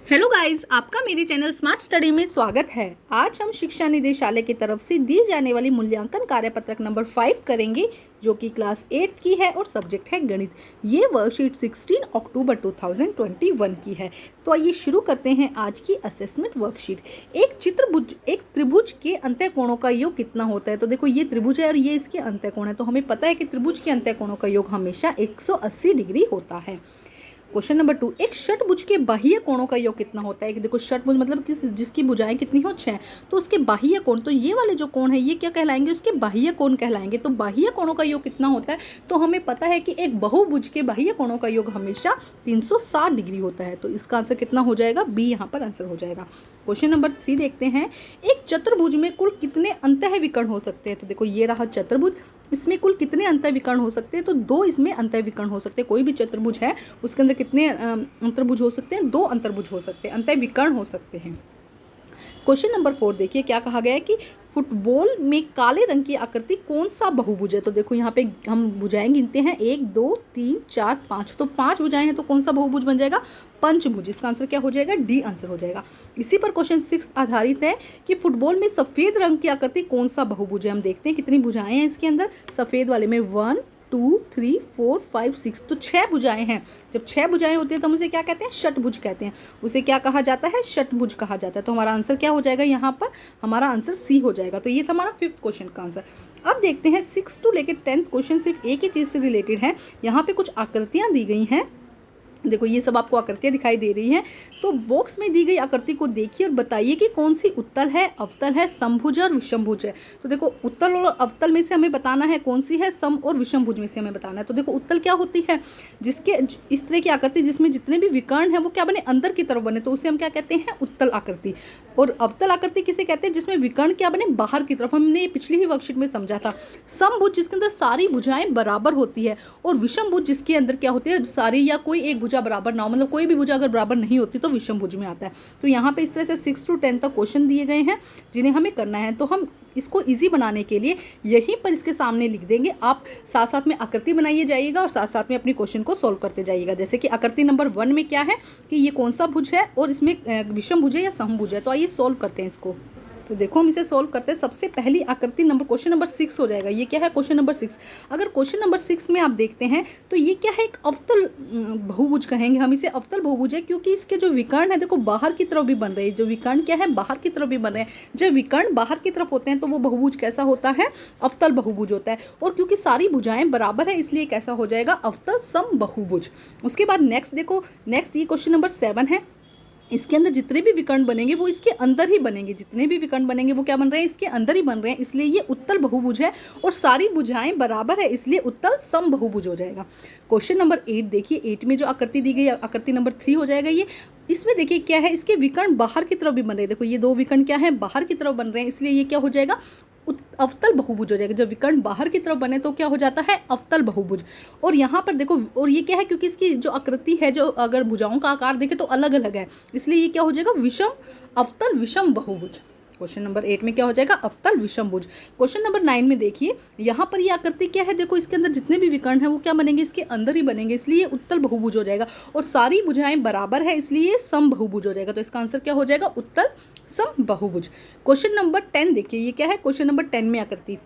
Hello guys, आपका मेरे channel smart study में स्वागत है। आज हम शिक्षा निदेशालय की तरफ से दी जाने वाली मूल्यांकन कार्यपत्रक नंबर 5 करेंगे, जो कि क्लास 8 की है और सब्जेक्ट है गणित। ये वर्कशीट 16 अक्टूबर 2021 की है। तो आइए शुरू करते हैं आज की असेसमेंट वर्कशीट। एक त्रिभुज के अंतःकोणों का योग कितना होता है। तो देखो, ये त्रिभुज है और ये इसके अंतःकोण है। तो हमें पता है कि त्रिभुज के अंतःकोणों का योग हमेशा 180 डिग्री होता है। क्वेश्चन नंबर 2, एक षटभुज के बाह्य कोणों का योग कितना होता है। कि देखो, षटभुज मतलब जिसकी भुजाएं कितनी हो, 6, तो उसके बाह्य कोण, तो ये वाले जो कोण है ये क्या कहलाएंगे, उसके बाह्य कोण कहलाएंगे। तो बाह्य कोणों का योग कितना होता है, तो हमें पता है कि एक बहुभुज के बाह्य कोणों का योग हमेशा 360 डिग्री होता है। तो इसका आंसर कितना हो जाएगा, बी यहाँ पर आंसर हो जाएगा। क्वेश्चन नंबर 3 देखते हैं, एक चतुर्भुज में कुल कितने अंतःविकर्ण हो सकते हैं। तो देखो, ये रहा चतुर्भुज, इसमें कुल कितने अंतःविकर्ण हो सकते हैं, तो 2 इसमें अंतःविकर्ण हो सकते हैं। कोई भी चतुर्भुज है उसके अंदर कितने अंतर्भुज हो सकते हैं, 2 अंतर्भुज हो सकते हैं, अंतःविकर्ण हो सकते हैं। क्वेश्चन नंबर 4 देखिए, क्या कहा गया है कि फुटबॉल में काले रंग की आकृति कौन सा बहुभुज है। तो देखो, यहाँ पे हम भुजाएं गिनते हैं, 1 2 3 4 5, तो 5 भुजाएं हैं, तो कौन सा बहुभुज बन जाएगा, पंचभुज। इसका आंसर क्या हो जाएगा, डी आंसर हो जाएगा। इसी पर क्वेश्चन 6 आधारित है कि फुटबॉल में सफेद रंग की आकृति कौन सा बहुभुज है। हम देखते हैं कितनी भुजाएं हैं इसके अंदर, सफेद वाले में 1 2 3 4 5 6, तो 6 भुजाएं हैं। जब 6 भुजाएं होती है तो हम उसे क्या कहते हैं, षटभुज कहते हैं। उसे क्या कहा जाता है, षटभुज कहा जाता है। तो हमारा आंसर क्या हो जाएगा, यहाँ पर हमारा आंसर सी हो जाएगा। तो ये था हमारा 5th क्वेश्चन का आंसर। अब देखते हैं 6 to लेकर 10th क्वेश्चन सिर्फ एक ही चीज़ से रिलेटेड है। यहाँ पे कुछ आकृतियाँ दी गई हैं। देखो, ये सब आपको आकृतियाँ दिखाई दे रही हैं। तो बॉक्स में दी गई आकृति को देखिए और बताइए कि कौन सी उत्तल है, अवतल है, समभुज और विषमभुज है। तो देखो, उत्तल और अवतल में से हमें बताना है कौन सी है, सम और विषमभुज में से हमें बताना है। तो देखो, उत्तल क्या होती है, जिसके इस तरह की आकृति जिसमें जितने भी विकर्ण है वो क्या बने, अंदर की तरफ बने, तो उसे हम क्या कहते हैं, उत्तल आकृति। और अवतल आकृति किसे कहते हैं, जिसमें विकर्ण क्या बने, बाहर की तरफ। हमने ये पिछली ही वर्कशीट में समझा था। समभुज जिसके अंदर सारी भुजाएं बराबर होती है, और विषमभुज जिसके अंदर क्या होती है, सारी या कोई एक भुजा बराबर ना हो, मतलब कोई भी भुजा अगर बराबर नहीं होती तो विषमभुज में आता है। तो यहाँ पे इस तरह से 6 to 10 तक क्वेश्चन दिए गए हैं जिन्हें हमें करना है। तो हम इसको इजी बनाने के लिए यहीं पर इसके सामने लिख देंगे। आप साथ साथ में आकृति बनाइए जाइएगा और साथ साथ में अपनी क्वेश्चन को सॉल्व करते जाइएगा। जैसे कि आकृति नंबर 1 में क्या है कि ये कौन सा भुज है और इसमें विषमभुज है या समभुज है। तो आइए सॉल्व करते हैं इसको। तो देखो, हम इसे सोल्व करते हैं। सबसे पहली आकृति नंबर, क्वेश्चन नंबर 6 हो जाएगा। ये क्या है, क्वेश्चन नंबर 6। अगर क्वेश्चन नंबर 6 में आप देखते हैं तो ये क्या है, एक अवतल बहुभुज कहेंगे हम इसे। अवतल बहुभुज है क्योंकि इसके जो विकर्ण है, देखो बाहर की तरफ भी बन रहे हैं। जो विकर्ण क्या है, बाहर की तरफ भी बन रहे हैं। जब विकर्ण बाहर की तरफ होते हैं तो वो बहुभुज कैसा होता है, अवतल बहुभुज होता है। और क्योंकि सारी भुजाएं बराबर है इसलिए कैसा हो जाएगा, अवतल सम बहुभुज। उसके बाद नेक्स्ट देखो, नेक्स्ट ये क्वेश्चन नंबर 7 है। इसके अंदर जितने भी विकर्ण बनेंगे वो इसके अंदर ही बनेंगे। जितने भी विकर्ण बनेंगे वो क्या बन रहे हैं, इसके अंदर ही बन रहे हैं, इसलिए ये उत्तल बहुभुज है। और सारी भुजाएं बराबर है इसलिए उत्तल सम बहुभुज हो जाएगा। क्वेश्चन नंबर 8 देखिए, 8 में जो आकृति दी गई, आकृति नंबर 3 हो जाएगा ये। इसमें देखिए क्या है, इसके विकर्ण बाहर की तरफ भी बन रहे हैं। देखो, ये 2 विकर्ण क्या है, बाहर की तरफ बन रहे हैं, इसलिए ये क्या हो जाएगा, अवतल बहुभुज हो जाएगा। जब विकर्ण बाहर की तरफ बने तो क्या हो जाता है, अवतल बहुभुज। और यहाँ पर देखो, और ये क्या है, क्योंकि इसकी जो आकृति है, जो अगर भुजाओं का आकार देखें तो अलग अलग है, इसलिए ये क्या हो जाएगा, विषम अवतल विषम बहुभुज। क्वेश्चन नंबर 8 में क्या हो जाएगा, अवतल विषमभुज। क्वेश्चन नंबर 9 में देखिए, यहाँ पर ये आकृति क्या है, देखो इसके अंदर जितने भी विकर्ण हैं वो क्या बनेंगे, इसके अंदर ही बनेंगे, इसलिए उत्तल बहुभुज हो जाएगा। और सारी भुजाएं बराबर है इसलिए सम बहुभुज हो जाएगा। तो इसका आंसर क्या हो जाएगा, उत्तल सम बहुभुज। क्वेश्चन नंबर 10 देखिए, ये क्या है, क्वेश्चन नंबर 10 में आकृति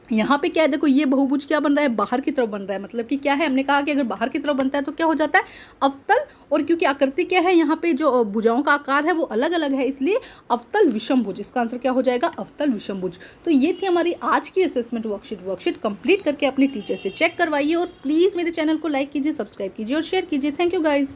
यहाँ पे क्या है, देखो ये बहुभुज क्या बन रहा है, बाहर की तरफ बन रहा है। मतलब कि क्या है, हमने कहा कि अगर बाहर की तरफ बनता है तो क्या हो जाता है, अवतल। और क्योंकि आकृति क्या है, यहाँ पे जो भुजाओं का आकार है वो अलग अलग है, इसलिए अवतल विषमभुज। इसका आंसर क्या हो जाएगा, अवतल विषमभुज। तो ये थी हमारी आज की असेसमेंट वर्कशीट कंप्लीट करके अपने टीचर से चेक करवाइए और प्लीज़ मेरे चैनल को लाइक कीजिए, सब्सक्राइब कीजिए और शेयर कीजिए। Thank you guys.